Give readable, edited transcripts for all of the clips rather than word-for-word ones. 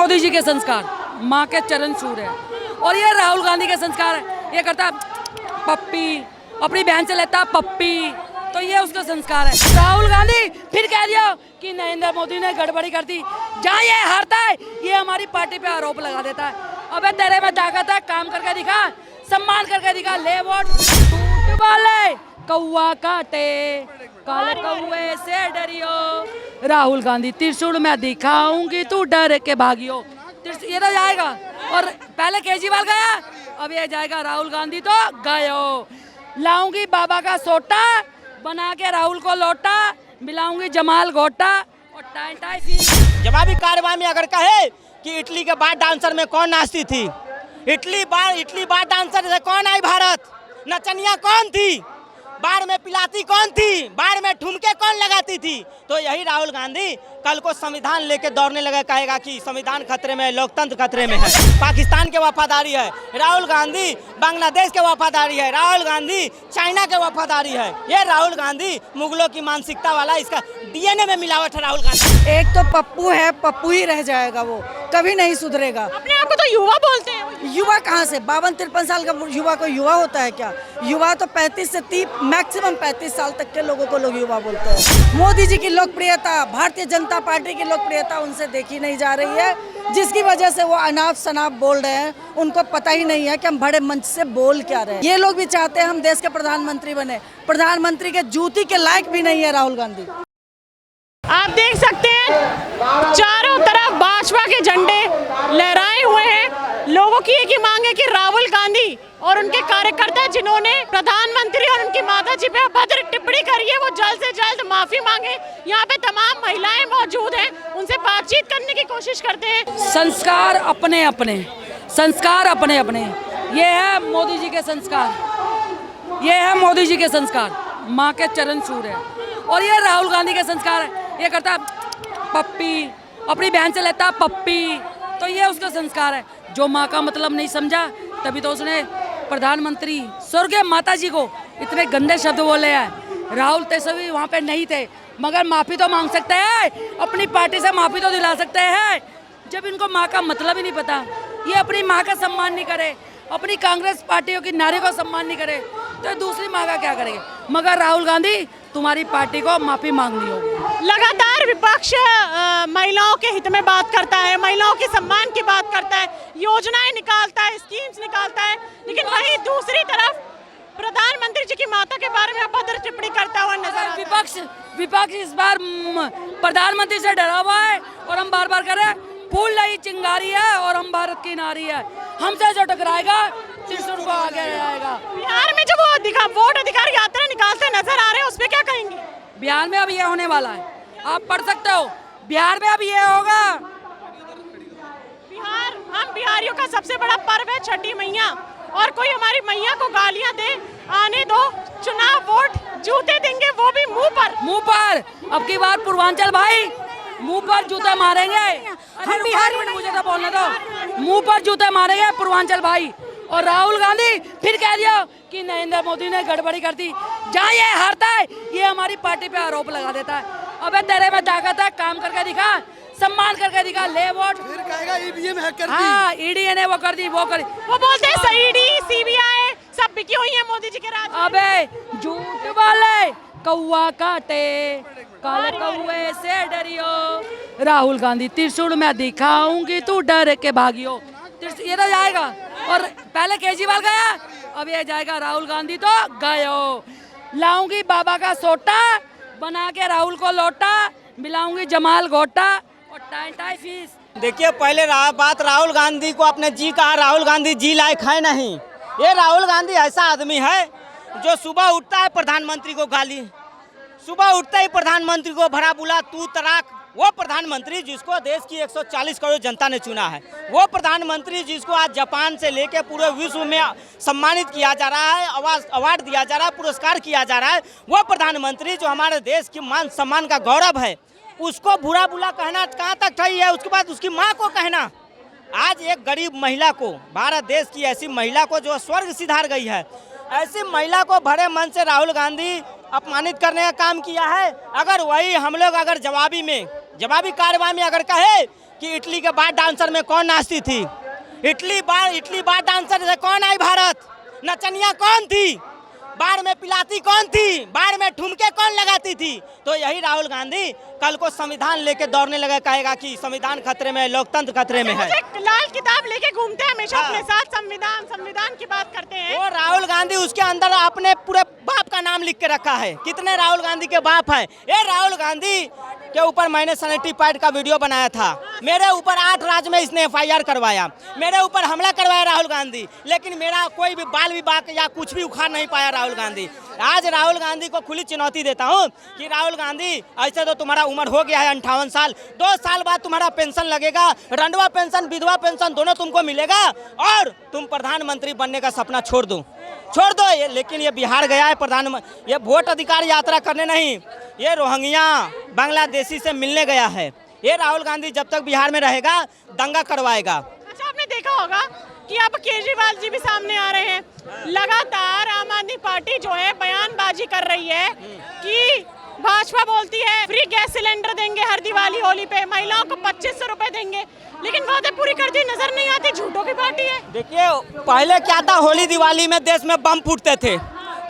मोदी जी के संस्कार, माँ के चरण छू रहे हैं। और ये राहुल गांधी के संस्कार है, ये करता पप्पी, अपनी बहन से लेता पप्पी, तो ये उसका संस्कार है। राहुल गांधी फिर कह दिया कि नरेंद्र मोदी ने गड़बड़ी कर दी। जहाँ ये हारता है ये हमारी पार्टी पे आरोप लगा देता है। अबे तेरे में ताकत है, काम करके दिखा, सम्मान करके दिखा, ले वोट। टूट वाले कौआ काटे, काले कौए से डरियो, राहुल गांधी त्रिशूल में दिखाऊंगी, तू डर के भागियो। ये तो जाएगा। और पहले केजरीवाल गया, अब ये जाएगा राहुल गांधी, तो गयो। लाऊंगी बाबा का सोटा, बना के राहुल को लोटा, मिलाऊंगी जमाल गोटा और टाई टाई फीस। जवाबी कार्रवाई में अगर कहे कि इटली के बाद डांसर में कौन नाचती थी, इटली बार डांसर से कौन आई भारत, नचनिया कौन थी, बाढ़ में पिलाती कौन थी, बाढ़ में ठुमके कौन लगाती थी। तो यही राहुल गांधी कल को संविधान लेके दौड़ने लगा, कहेगा कि संविधान खतरे में है, लोकतंत्र खतरे में है। पाकिस्तान के वफादारी है राहुल गांधी, बांग्लादेश के वफादारी है राहुल गांधी, चाइना के वफादारी है। ये राहुल गांधी मुगलों की मानसिकता वाला, इसका डीएनए में मिलावट है राहुल गांधी। एक तो पप्पू है, पप्पू ही रह जाएगा, वो कभी नहीं सुधरेगा। अपने आप को तो युवा बोलते हैं। युवा कहाँ से, 52-53 साल का युवा को युवा होता है क्या? युवा तो 35 से 30, मैक्सिमम 35 साल तक के लोगों को लोग युवा बोलते हैं। मोदी जी की लोकप्रियता, भारतीय जनता पार्टी की लोकप्रियता उनसे देखी नहीं जा रही है, जिसकी वजह से वो अनाप शनाप बोल रहे हैं। उनको पता ही नहीं है कि हम बड़े मंच से बोल क्या रहे हैं। ये लोग भी चाहते हैं हम देश के प्रधानमंत्री बने, प्रधानमंत्री के जूती के लायक भी नहीं है राहुल गांधी। आप देख सकते हैं चारों तरफ भाजपा के झंडे लहराए हुए हैं। लोगों की एक ही मांग है कि राहुल गांधी और उनके कार्यकर्ता जिन्होंने प्रधानमंत्री और उनकी माता जी पे अभद्र टिप्पणी करी है, वो जल्द से जल्द माफी मांगे। यहाँ पे तमाम महिलाएं मौजूद हैं, उनसे बातचीत करने की कोशिश करते हैं। संस्कार अपने अपने, संस्कार अपने अपने, ये है मोदी जी के संस्कार, ये है मोदी जी के संस्कार, माँ के चरण छू रहे हैं। और ये राहुल गांधी के संस्कार है, ये करता पप्पी, अपनी बहन से लेता पप्पी, तो ये उसका संस्कार है। जो माँ का मतलब नहीं समझा, तभी तो उसने प्रधानमंत्री स्वर्गीय माता जी को इतने गंदे शब्द बोले हैं। राहुल तेजस्वी वहाँ पे नहीं थे, मगर माफ़ी तो मांग सकते हैं, अपनी पार्टी से माफ़ी तो दिला सकते हैं। जब इनको माँ का मतलब ही नहीं पता, ये अपनी माँ का सम्मान नहीं करे, अपनी कांग्रेस पार्टियों की नारी को सम्मान नहीं करे, तो दूसरी माँ का क्या करेंगे। मगर राहुल गांधी, तुम्हारी पार्टी को माफ़ी मांगनी होगी। लगातार विपक्ष महिलाओं के हित में बात करता है, महिलाओं के सम्मान की बात करता है, योजनाएं निकालता है, स्कीम्स निकालता है, लेकिन वहीं दूसरी तरफ प्रधानमंत्री जी की माता के बारे में अभद्र टिप्पणी करता हुआ नजर आता है। विपक्ष इस बार प्रधानमंत्री से डरा हुआ है, और हम बार बार कह रहे हैं फूल नहीं चिंगारी है और हम भारत की नारी है, हमसे जो टकराएगा त्रिशूल को आगे आएगा। बिहार में जो वो वोट अधिकार यात्रा निकालते नजर आ रहे हैं, उस पर क्या कहेंगे? बिहार में अब ये होने वाला है, आप पढ़ सकते हो, बिहार में अब ये होगा। बिहार, हम बिहारियों का सबसे बड़ा पर्व है छठी मैया, और कोई हमारी मैया को गालियां दे, आने दो, चुनाव वोट जूते देंगे, वो भी मुंह पर। अब की बार पूर्वांचल भाई मुंह पर जूते मारेंगे। हम बिहार में, मुझे तो बोलने दो, मुंह पर जूते मारेंगे पूर्वांचल भाई। और राहुल गांधी फिर कह दिया कि नरेंद्र मोदी ने गड़बड़ी कर दी। जहाँ ये हारता है ये हमारी पार्टी पे आरोप लगा देता है। अबे तेरे में ताकत है, काम करके दिखा, सम्मान करके दिखा, ले वोट। फिर कहेगा ईवीएम हैक कर दी। हाँ, ईडी ने वो कर दी, वो कर दी। वो बोलते हैं ईडी, सीबीआई सब बिकी हुई है मोदी जी के राज। अबे झूठ वाले कौआ काटे, काले कौए से डरियो, राहुल गांधी त्रिशूल में दिखाऊंगी, तू डर के भागियो। ये तो जाएगा। और पहले केजरीवाल गया, अब ये जाएगा राहुल गांधी, तो गयो। लाऊंगी बाबा का सोटा, बना के राहुल को लोटा, मिलाऊंगी जमाल गोटा और टाई टाई फीस। देखिए, पहले बात राहुल गांधी को आपने जी कहा, राहुल गांधी जी लायक है नहीं। ये राहुल गांधी ऐसा आदमी है जो सुबह उठता है प्रधानमंत्री को गाली, सुबह उठते ही प्रधानमंत्री को भरा बुला, तू तराक। वो प्रधानमंत्री जिसको देश की 140 करोड़ जनता ने चुना है, वो प्रधानमंत्री जिसको आज जापान से लेकर पूरे विश्व में सम्मानित किया जा रहा है, अवार्ड दिया जा रहा है, पुरस्कार किया जा रहा है, वो प्रधानमंत्री जो हमारे देश की मान सम्मान का गौरव है, उसको बुरा बुला कहना कहाँ तक सही है। उसके बाद उसकी माँ को कहना, आज एक गरीब महिला को, भारत देश की ऐसी महिला को जो स्वर्ग सिधार गई है, ऐसी महिला को भरे मन से राहुल गांधी अपमानित करने का काम किया है। अगर वही हम लोग अगर जवाबी कार्रवाई में अगर कहे कि इटली के बार डांसर में कौन नाचती थी? इटली बार डांसर से कौन आई भारत? नचनिया कौन थी? बाढ़ में पिलाती कौन थी? बाढ़ में ठुमके कौन लगाती थी? तो यही राहुल गांधी कल को संविधान लेके दौड़ने लगा, कहेगा कि संविधान खतरे में है, लोकतंत्र खतरे में है। लाल किताब लेके घूमते हैं हमेशा अपने साथ, संविधान की बात करते हैं। वो राहुल गांधी उसके अंदर अपने पूरे बाप का नाम लिख के रखा है। कितने राहुल गांधी के बाप हैं? ये राहुल गांधी के ऊपर मैंने सैनिटरी पैड का वीडियो बनाया था। मेरे ऊपर 8 राज्य में इसने FIR करवाया, मेरे ऊपर हमला करवाया राहुल गांधी, लेकिन मेरा कोई भी बाल विभाग या कुछ भी उखाड़ नहीं पाया राहुल गांधी। आज राहुल गांधी को खुली चुनौती देता हूं कि राहुल गांधी, ऐसे तो तुम्हारा उम्र हो गया है 58 साल, 2 साल बाद तुम्हारा पेंशन लगेगा, रंडवा पेंशन, विधवा पेंशन दोनों तुमको मिलेगा और तुम प्रधानमंत्री बनने का सपना छोड़ दो ये। लेकिन ये बिहार गया है प्रधानमंत्री, ये वोट अधिकार यात्रा करने नहीं, ये रोहिंग्या बांग्लादेशी से मिलने गया है। ये राहुल गांधी जब तक बिहार में रहेगा दंगा करवाएगा। अच्छा, आपने देखा होगा कि अब केजरीवाल जी भी सामने आ रहे हैं। लगातार आम आदमी पार्टी जो है बयानबाजी कर रही है कि भाजपा बोलती है फ्री गैस सिलेंडर देंगे हर दिवाली होली पे, महिलाओं को 2500 रुपए देंगे, लेकिन वादे पूरी करती नजर नहीं आती। झूठों की पार्टी है। देखिए, पहले क्या था, होली दिवाली में देश में बम फूटते थे,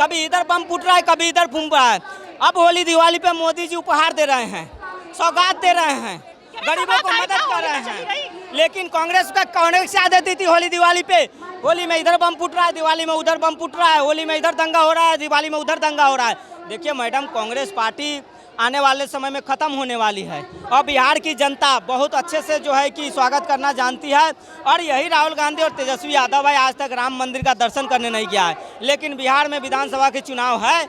कभी इधर बम फूट रहा है, कभी इधर फूट रहा है। अब होली दिवाली पे मोदी जी उपहार दे रहे हैं, सौगात दे रहे हैं, गरीबों को मदद कर रहे हैं। लेकिन कांग्रेस से आदत थी होली दिवाली पे, होली में इधर बम फूट रहा है, दिवाली में उधर बम फूट रहा है, होली में इधर दंगा हो रहा है, दिवाली में उधर दंगा हो रहा है। देखिए मैडम, कांग्रेस पार्टी आने वाले समय में ख़त्म होने वाली है और बिहार की जनता बहुत अच्छे से जो है कि स्वागत करना जानती है। और यही राहुल गांधी और तेजस्वी यादव भाई आज तक राम मंदिर का दर्शन करने नहीं गया है, लेकिन बिहार में विधानसभा के चुनाव है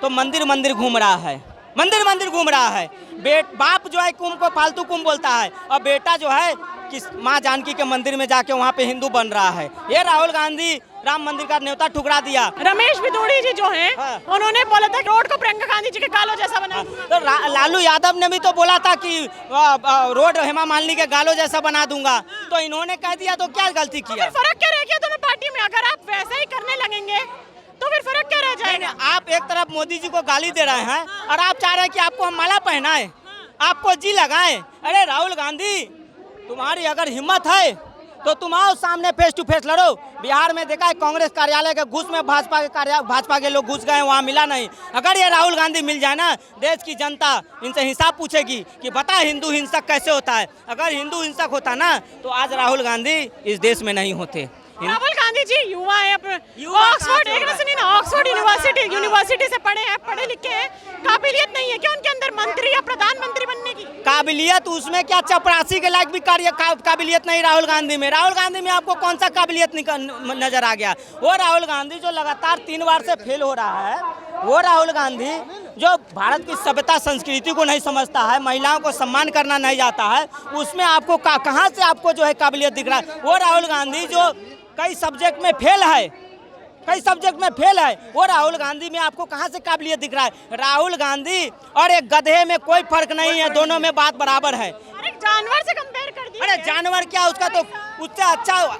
तो मंदिर घूम रहा है, मंदिर घूम रहा है। बाप जो है कुंभ को फालतू कुंभ बोलता है और बेटा जो है कि माँ जानकी के मंदिर में जाके वहाँ पे हिंदू बन रहा है। ये राहुल गांधी राम मंदिर का न्योता ठुकरा दिया। रमेश बिदूड़ी जी जो हैं, उन्होंने बोला था रोड को प्रियंका गांधी जी के गालों जैसा बना दूंगा। तो लालू यादव ने भी तो बोला था कि रोड हेमा मालिनी के गालों जैसा बना दूंगा, तो इन्होंने कह दिया, तो क्या गलती किया? तो फर्क क्या रह गया दोनों पार्टी में? अगर आप वैसा ही करने लगेंगे तो फिर फर्क क्या रह जाएगा? आप एक तरफ मोदी जी को गाली दे रहे हैं और आप चाह रहे हैं कि आपको हम माला पहनाए, आपको जी लगाए। अरे राहुल गांधी, तुम्हारी अगर हिम्मत है तो तुम आओ सामने फेस टू फेस लड़ो। बिहार में देखा है कांग्रेस कार्यालय के घुस में भाजपा के लोग घुस गए, वहाँ मिला नहीं। अगर ये राहुल गांधी मिल जाए ना, देश की जनता इनसे हिसाब पूछेगी कि बता हिंदू हिंसक कैसे होता है। अगर हिंदू हिंसक होता ना तो आज राहुल गांधी इस देश में नहीं होते। राहुल गांधी जी युवा है, ऑक्सफोर्ड यूनिवर्सिटी से पढ़े हैं, पढ़े लिखे हैं, काबिलियत नहीं है क्या उनके अंदर मंत्री या प्रधानमंत्री बनने की? काबिलियत उसमें क्या, चपरासी के लायक भी काबिलियत नहीं राहुल गांधी में। राहुल गांधी में आपको कौन सा काबिलियत नजर आ गया? वो राहुल गांधी जो लगातार 3 बार से फेल हो रहा है, वो राहुल गांधी जो भारत की सभ्यता संस्कृति को नहीं समझता है, महिलाओं को सम्मान करना नहीं जाता है, उसमें आपको कहाँ से आपको जो है काबिलियत दिख रहा है? वो राहुल गांधी जो कई सब्जेक्ट में फेल है, वो राहुल गांधी में आपको कहां से काबिलियत दिख रहा है? राहुल गांधी और एक गधे में कोई फर्क नहीं है, दोनों में बात बराबर है। अरे जानवर से कंपेयर कर दिया। अरे जानवर क्या, उसका तो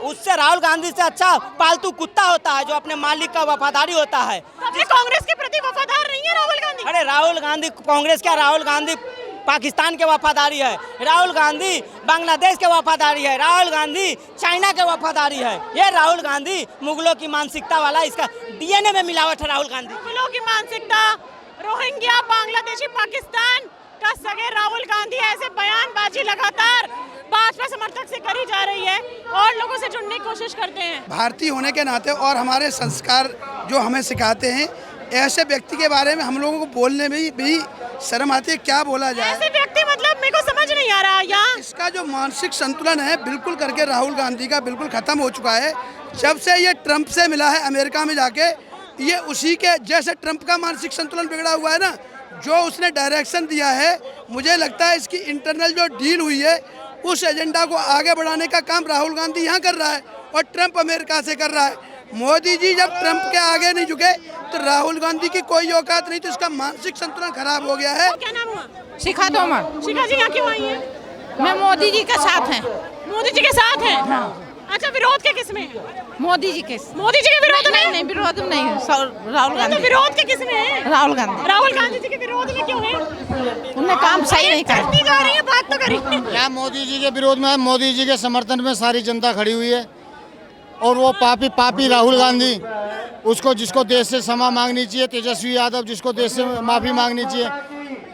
उससे राहुल गांधी से अच्छा पालतू कुत्ता होता है जो अपने मालिक का वफादारी होता है। कांग्रेस के प्रति वफादार नहीं है राहुल गांधी? अरे राहुल गांधी कांग्रेस क्या, राहुल गांधी पाकिस्तान के वफादारी है, राहुल गांधी बांग्लादेश के वफादारी है, राहुल गांधी चाइना के वफादारी है। ये राहुल गांधी मुगलों की मानसिकता वाला, इसका DNA में मिलावट है राहुल गांधी। मुगलों की मानसिकता, रोहिंग्या, बांग्लादेशी, पाकिस्तान का सगे राहुल गांधी ऐसे बयानबाजी लगातार भाजपा समर्थक से करी जा रही है और लोगों से जुड़ने की कोशिश करते हैं। भारतीय होने के नाते और हमारे संस्कार जो हमें सिखाते हैं, ऐसे व्यक्ति के बारे में हम लोगों को बोलने में भी शर्म आती है। क्या बोला जाए? ऐसे व्यक्ति मतलब मेरे को समझ नहीं आ रहा। यहाँ इसका जो मानसिक संतुलन है बिल्कुल करके राहुल गांधी का बिल्कुल खत्म हो चुका है। जब से ये ट्रंप से मिला है अमेरिका में जाके, ये उसी के जैसे ट्रंप का मानसिक संतुलन बिगड़ा हुआ है ना, जो उसने डायरेक्शन दिया है, मुझे लगता है इसकी इंटरनल जो डील हुई है उस एजेंडा को आगे बढ़ाने का काम राहुल गांधी यहाँ कर रहा है और ट्रंप अमेरिका से कर रहा है। मोदी जी जब ट्रंप के आगे नहीं झुके तो राहुल गांधी की कोई औकात नहीं, तो इसका मानसिक संतुलन खराब हो गया है। क्या नाम हुआ? शिखा तोमर। शिखा जी यहाँ क्यों आई हैं? मैं मोदी जी के साथ हैं। मोदी जी के साथ हैं? हाँ। अच्छा, विरोध के किस में है? मोदी जी के मोदी जी के विरोध में? नहीं विरोध में नहीं है, राहुल तो गांधी। विरोध के किस में है? राहुल गांधी राहुल गांधी जी के विरोध में क्यों है? उन्हें काम सही नहीं करा। करती जा रही है, बात तो करिए। क्या मोदी जी के विरोध में है? मोदी जी के समर्थन में सारी जनता खड़ी हुई है और वो पापी राहुल गांधी, उसको जिसको देश से क्षमा मांगनी चाहिए, तेजस्वी यादव जिसको देश से माफ़ी मांगनी चाहिए,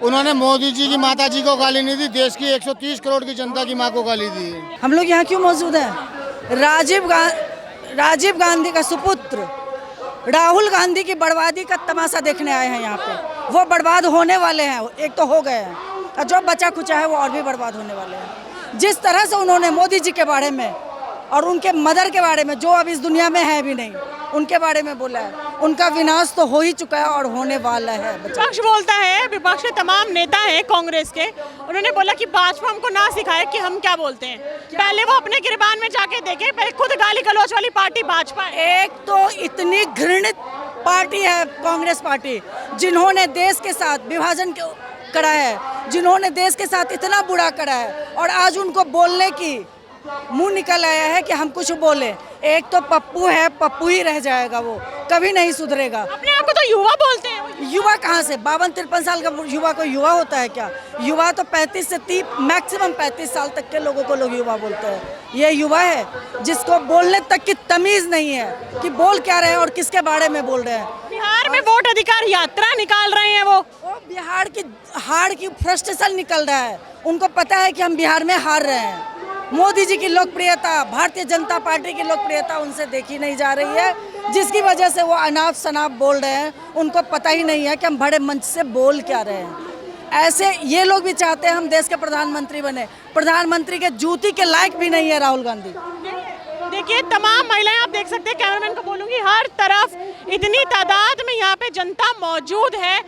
उन्होंने मोदी जी की माता जी को गाली नहीं दी, देश की 130 करोड़ की जनता की माँ को गाली दी है। हम लोग यहाँ क्यों मौजूद हैं? राजीव गांधी का सुपुत्र राहुल गांधी की बर्बादी का तमाशा देखने आए हैं यहाँ पे। वो बर्बाद होने वाले हैं, एक तो हो गए हैं और जो बचा खुचा है वो और भी बर्बाद होने वाले हैं। जिस तरह से उन्होंने मोदी जी के बारे में और उनके मदर के बारे में, जो अब इस दुनिया में है भी नहीं, उनके बारे में बोला है, उनका विनाश तो हो ही चुका है और होने वाला है। विपक्ष बोलता है, विपक्ष के तमाम नेता हैं कांग्रेस के, उन्होंने बोला कि भाजपा हमको ना सिखाए कि हम क्या बोलते हैं, पहले वो अपने गिरबान में जाके देखें, पहले खुद गाली गलौच वाली पार्टी भाजपा है। एक तो इतनी घृणित पार्टी है कांग्रेस पार्टी, जिन्होंने देश के साथ विभाजन करा है, जिन्होंने देश के साथ इतना बुरा करा है, और आज उनको बोलने की मुंह निकल आया है कि हम कुछ बोले। एक तो पप्पू है, पप्पू ही रह जाएगा, वो कभी नहीं सुधरेगा। अपने आप को तो युवा बोलते हैं। युवा कहाँ से? 52-53 साल का युवा कोई युवा होता है क्या? युवा तो 35 से 30 मैक्सिमम 35 साल तक के लोगों को लोग युवा बोलते हैं। ये युवा है जिसको बोलने तक की तमीज नहीं है कि बोल क्या रहे हैं और किसके बारे में बोल रहे हैं। बिहार में वोट अधिकार यात्रा निकाल रहे हैं वो बिहार की हार की फ्रस्ट्रेशन निकल रहा है। उनको पता है कि हम बिहार में हार रहे हैं। मोदी जी की लोकप्रियता, भारतीय जनता पार्टी की लोकप्रियता उनसे देखी नहीं जा रही है, जिसकी वजह से वो अनाप शनाप बोल रहे हैं। उनको पता ही नहीं है कि हम बड़े मंच से बोल क्या रहे हैं। ऐसे ये लोग भी चाहते हैं हम देश के प्रधानमंत्री बने, प्रधानमंत्री के जूती के लायक भी नहीं है राहुल गांधी। देखिए, तमाम महिलाएं, आप देख सकते हैं, कैमरामैन को बोलूंगी, हर तरफ इतनी तादाद में यहाँ पे जनता मौजूद है।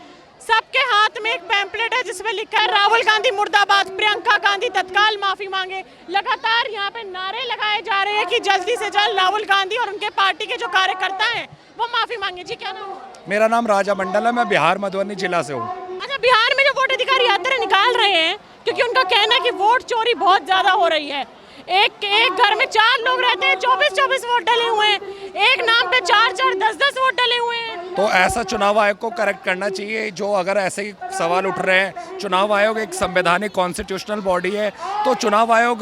सबके हाथ में एक पैम्पलेट है जिसमें लिखा है राहुल गांधी मुर्दाबाद, प्रियंका गांधी तत्काल माफी मांगे। लगातार यहाँ पे नारे लगाए जा रहे हैं कि जल्दी से जल्द राहुल गांधी और उनके पार्टी के जो कार्यकर्ता हैं वो माफी मांगे। जी, क्या नाम है? मेरा नाम राजा मंडल है, मैं बिहार मधुबनी जिला से हूँ। अच्छा, बिहार में जो वोट अधिकार यात्रा निकाल रहे हैं, क्योंकि उनका कहना है कि वोट चोरी बहुत ज्यादा हो रही है। एक घर में 4 लोग रहते हैं, 24 वोट डले हुए हैं, एक नाम पे 4 10 वोट डले हुए हैं। तो ऐसा चुनाव आयोग को करेक्ट करना चाहिए। जो अगर ऐसे ही सवाल उठ रहे हैं, चुनाव आयोग एक संवैधानिक कॉन्स्टिट्यूशनल बॉडी है, तो चुनाव आयोग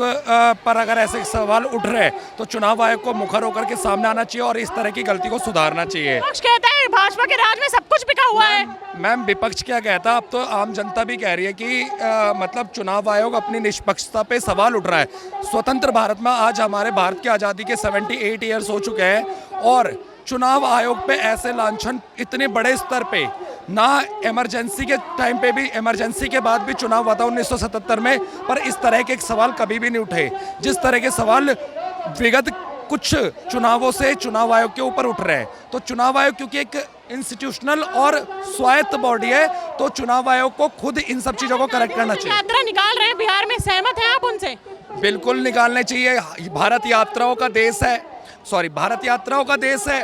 पर अगर ऐसे सवाल उठ रहे हैं तो चुनाव आयोग को मुखर होकर के सामने आना चाहिए और इस तरह की गलती को सुधारना चाहिए। विपक्ष कहता है भाजपा के राज में सब कुछ बिका हुआ है। मैम, विपक्ष क्या कहता, अब तो आम जनता भी कह रही है कि मतलब चुनाव आयोग अपनी निष्पक्षता पे सवाल उठ रहा है। स्वतंत्र भारत में आज हमारे भारत की आज़ादी के 78 ईयर्स हो चुके हैं और चुनाव आयोग पे ऐसे लांछन इतने बड़े स्तर पे, ना इमरजेंसी के टाइम पे भी, इमरजेंसी के बाद भी चुनाव हुआ था 1977 में, पर इस तरह के एक सवाल कभी भी नहीं उठे जिस तरह के सवाल विगत कुछ चुनावों से चुनाव आयोग के ऊपर उठ रहे हैं। तो चुनाव आयोग क्योंकि एक इंस्टीट्यूशनल और स्वायत्त बॉडी है, तो चुनाव आयोग को खुद इन सब चीज़ों को करेक्ट करना चाहिए। यात्रा निकाल रहे हैं बिहार में, सहमत हैं आप उनसे? बिल्कुल निकालने चाहिए। भारत यात्राओं का देश है, भारत यात्राओं का देश है।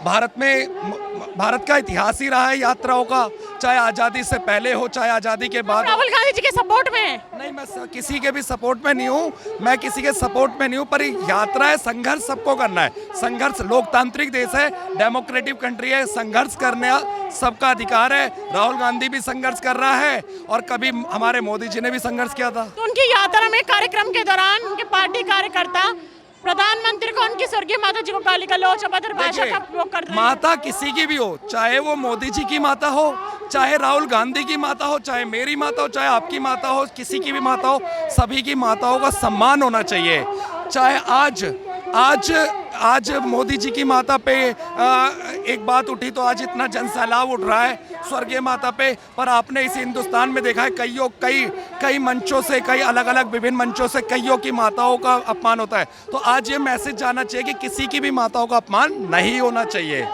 भारत का इतिहास ही रहा है यात्राओं का, चाहे आज़ादी से पहले हो चाहे आज़ादी के बाद। राहुल गांधी जी के सपोर्ट में है? नहीं, मैं किसी के भी सपोर्ट में नहीं हूँ, मैं किसी के सपोर्ट में नहीं हूँ, पर यात्रा है, संघर्ष सबको करना है। संघर्ष, लोकतांत्रिक देश है, डेमोक्रेटिक कंट्री है, संघर्ष करने सबका अधिकार है। राहुल गांधी भी संघर्ष कर रहा है और कभी हमारे मोदी जी ने भी संघर्ष किया था। तो उनकी यात्रा में कार्यक्रम के दौरान उनके पार्टी कार्यकर्ता प्रधानमंत्री को उनकी स्वर्गीय माता जी को गाली गलौच, अभद्र भाषा का उपयोग कर रहे हैं। माता किसी की भी हो, चाहे वो मोदी जी की माता हो, चाहे राहुल गांधी की माता हो, चाहे मेरी माता हो, चाहे आपकी माता हो, किसी की भी माता हो, सभी की माताओं का सम्मान होना चाहिए। चाहे आज मोदी जी की माता पे एक बात उठी तो आज इतना जनसैलाब उठ रहा है स्वर्गीय माता पे, पर आपने इस हिंदुस्तान में देखा है कई मंचों से, कई अलग अलग विभिन्न मंचों से कईयों की माताओं का अपमान होता है। तो आज ये मैसेज जाना चाहिए कि किसी की भी माताओं का अपमान नहीं होना चाहिए।